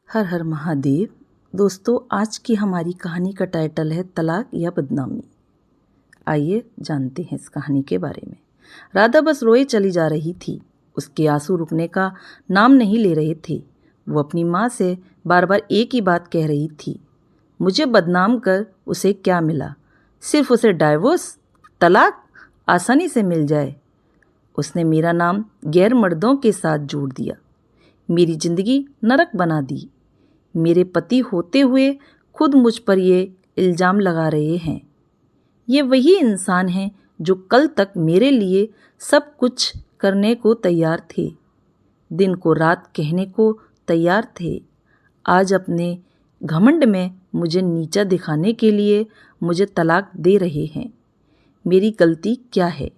हर हर महादेव। दोस्तों, आज की हमारी कहानी का टाइटल है तलाक या बदनामी। आइए जानते हैं इस कहानी के बारे में। राधा बस रोए चली जा रही थी। उसके आंसू रुकने का नाम नहीं ले रहे थे। वो अपनी माँ से बार बार एक ही बात कह रही थी, मुझे बदनाम कर उसे क्या मिला? सिर्फ उसे डाइवोर्स, तलाक आसानी से मिल जाए। उसने मेरा नाम गैर मर्दों के साथ जोड़ दिया, मेरी जिंदगी नरक बना दी। मेरे पति होते हुए खुद मुझ पर ये इल्ज़ाम लगा रहे हैं। ये वही इंसान हैं जो कल तक मेरे लिए सब कुछ करने को तैयार थे, दिन को रात कहने को तैयार थे। आज अपने घमंड में मुझे नीचा दिखाने के लिए मुझे तलाक दे रहे हैं। मेरी गलती क्या है?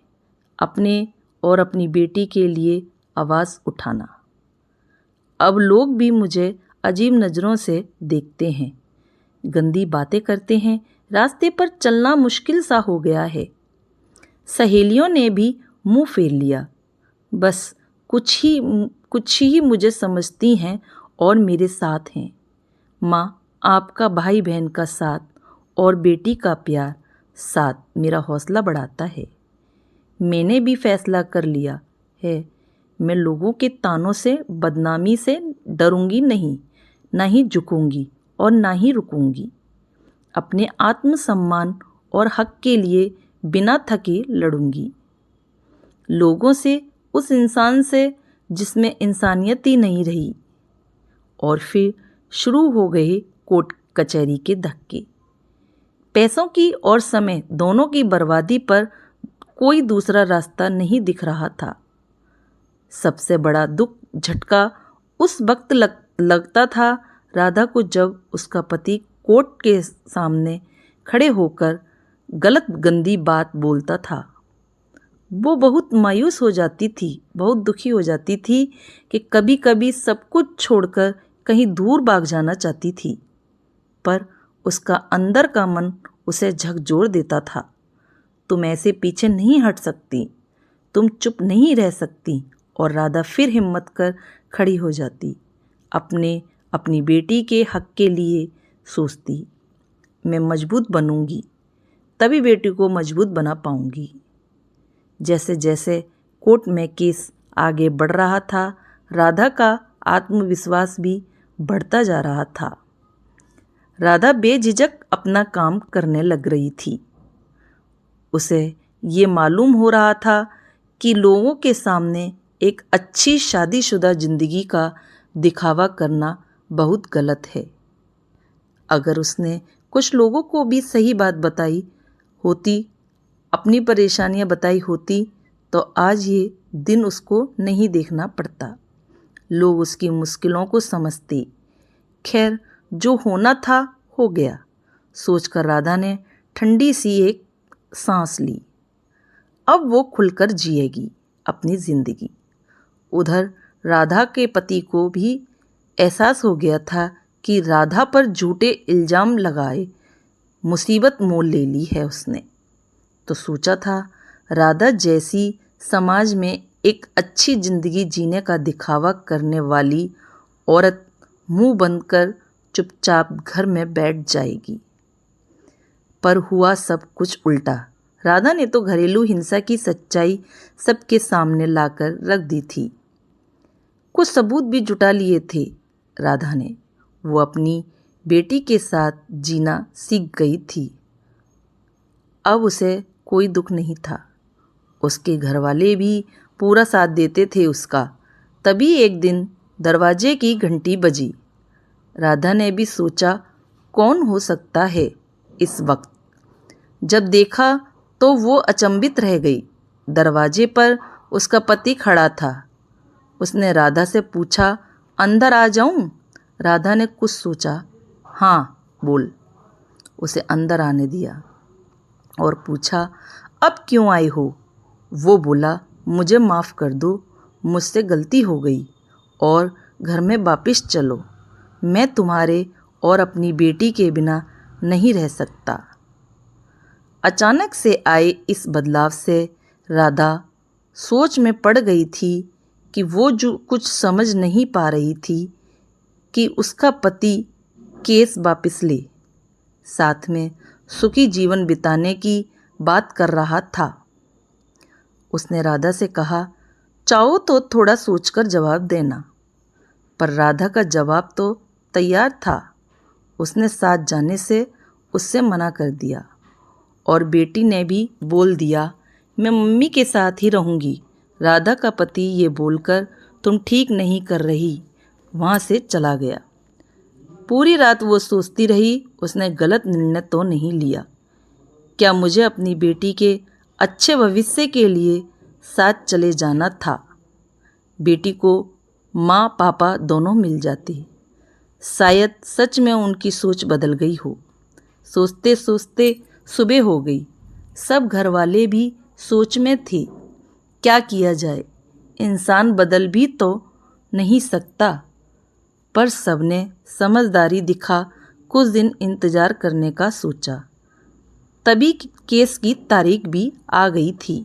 अपने और अपनी बेटी के लिए आवाज़ उठाना। अब लोग भी मुझे अजीब नज़रों से देखते हैं, गंदी बातें करते हैं, रास्ते पर चलना मुश्किल सा हो गया है। सहेलियों ने भी मुंह फेर लिया। बस कुछ ही मुझे समझती हैं और मेरे साथ हैं। माँ, आपका भाई बहन का साथ और बेटी का प्यार साथ मेरा हौसला बढ़ाता है। मैंने भी फैसला कर लिया है, मैं लोगों के तानों से, बदनामी से डरूंगी नहीं, ना ही झुकूंगी और ना ही रुकूंगी। अपने आत्मसम्मान और हक के लिए बिना थके लड़ूंगी। लोगों से, उस इंसान से जिसमें इंसानियत ही नहीं रही। और फिर शुरू हो गए कोर्ट कचहरी के धक्के। पैसों की और समय दोनों की बर्बादी पर कोई दूसरा रास्ता नहीं दिख रहा था। सबसे बड़ा दुख झटका उस वक्त लगता था राधा को, जब उसका पति कोर्ट के सामने खड़े होकर गलत गंदी बात बोलता था। वो बहुत मायूस हो जाती थी, बहुत दुखी हो जाती थी कि कभी कभी सब कुछ छोड़कर कहीं दूर भाग जाना चाहती थी। पर उसका अंदर का मन उसे झकझोर देता था, तुम ऐसे पीछे नहीं हट सकती, तुम चुप नहीं रह सकती। और राधा फिर हिम्मत कर खड़ी हो जाती, अपनी बेटी के हक के लिए सोचती, मैं मजबूत बनूंगी, तभी बेटी को मजबूत बना पाऊंगी। जैसे जैसे कोर्ट में केस आगे बढ़ रहा था, राधा का आत्मविश्वास भी बढ़ता जा रहा था। राधा बेझिझक अपना काम करने लग रही थी। उसे ये मालूम हो रहा था कि लोगों के सामने एक अच्छी शादीशुदा जिंदगी का दिखावा करना बहुत गलत है। अगर उसने कुछ लोगों को भी सही बात बताई होती, अपनी परेशानियां बताई होती, तो आज ये दिन उसको नहीं देखना पड़ता। लोग उसकी मुश्किलों को समझते। खैर, जो होना था हो गया, सोचकर राधा ने ठंडी सी एक सांस ली। अब वो खुलकर जिएगी अपनी जिंदगी। उधर राधा के पति को भी एहसास हो गया था कि राधा पर झूठे इल्ज़ाम लगाए मुसीबत मोल ले ली है उसने। तो सोचा था, राधा जैसी समाज में एक अच्छी जिंदगी जीने का दिखावा करने वाली औरत मुंह बंद कर चुपचाप घर में बैठ जाएगी। पर हुआ सब कुछ उल्टा। राधा ने तो घरेलू हिंसा की सच्चाई सबके सामने लाकर रख दी थी। कुछ सबूत भी जुटा लिए थे राधा ने। वो अपनी बेटी के साथ जीना सीख गई थी। अब उसे कोई दुख नहीं था। उसके घरवाले भी पूरा साथ देते थे उसका। तभी एक दिन दरवाजे की घंटी बजी। राधा ने भी सोचा, कौन हो सकता है इस वक्त? जब देखा तो वो अचंभित रह गई। दरवाजे पर उसका पति खड़ा था। उसने राधा से पूछा, अंदर आ जाऊं? राधा ने कुछ सोचा, हाँ बोल। उसे अंदर आने दिया और पूछा, अब क्यों आई हो? वो बोला, मुझे माफ़ कर दो, मुझसे गलती हो गई और घर में वापस चलो। मैं तुम्हारे और अपनी बेटी के बिना नहीं रह सकता। अचानक से आए इस बदलाव से राधा सोच में पड़ गई थी कि वो जो कुछ समझ नहीं पा रही थी कि उसका पति केस वापस ले, साथ में सुखी जीवन बिताने की बात कर रहा था। उसने राधा से कहा, चाहो तो थोड़ा सोचकर जवाब देना। पर राधा का जवाब तो तैयार था। उसने साथ जाने से उससे मना कर दिया और बेटी ने भी बोल दिया, मैं मम्मी के साथ ही रहूँगी। राधा का पति ये बोलकर तुम ठीक नहीं कर रही वहाँ से चला गया। पूरी रात वो सोचती रही, उसने गलत निर्णय तो नहीं लिया। क्या मुझे अपनी बेटी के अच्छे भविष्य के लिए साथ चले जाना था। बेटी को माँ पापा दोनों मिल जाती। शायद सच में उनकी सोच बदल गई हो। सोचते सोचते सुबह हो गई। सब घर वाले भी सोच में थे, क्या किया जाए, इंसान बदल भी तो नहीं सकता। पर सबने समझदारी दिखा कुछ दिन इंतज़ार करने का सोचा। तभी केस की तारीख भी आ गई थी।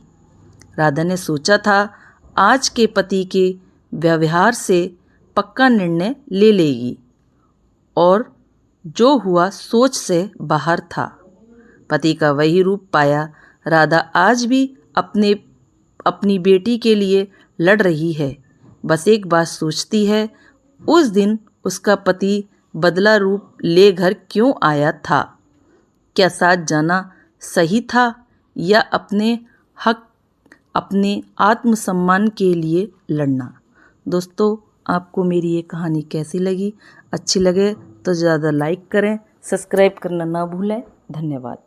राधा ने सोचा था आज के पति के व्यवहार से पक्का निर्णय ले लेगी, और जो हुआ सोच से बाहर था। पति का वही रूप पाया। राधा आज भी अपनी बेटी के लिए लड़ रही है। बस एक बात सोचती है, उस दिन उसका पति बदला रूप ले घर क्यों आया था। क्या साथ जाना सही था या अपने हक, अपने आत्मसम्मान के लिए लड़ना। दोस्तों, आपको मेरी ये कहानी कैसी लगी? अच्छी लगे तो ज़्यादा लाइक करें, सब्सक्राइब करना ना भूलें। धन्यवाद।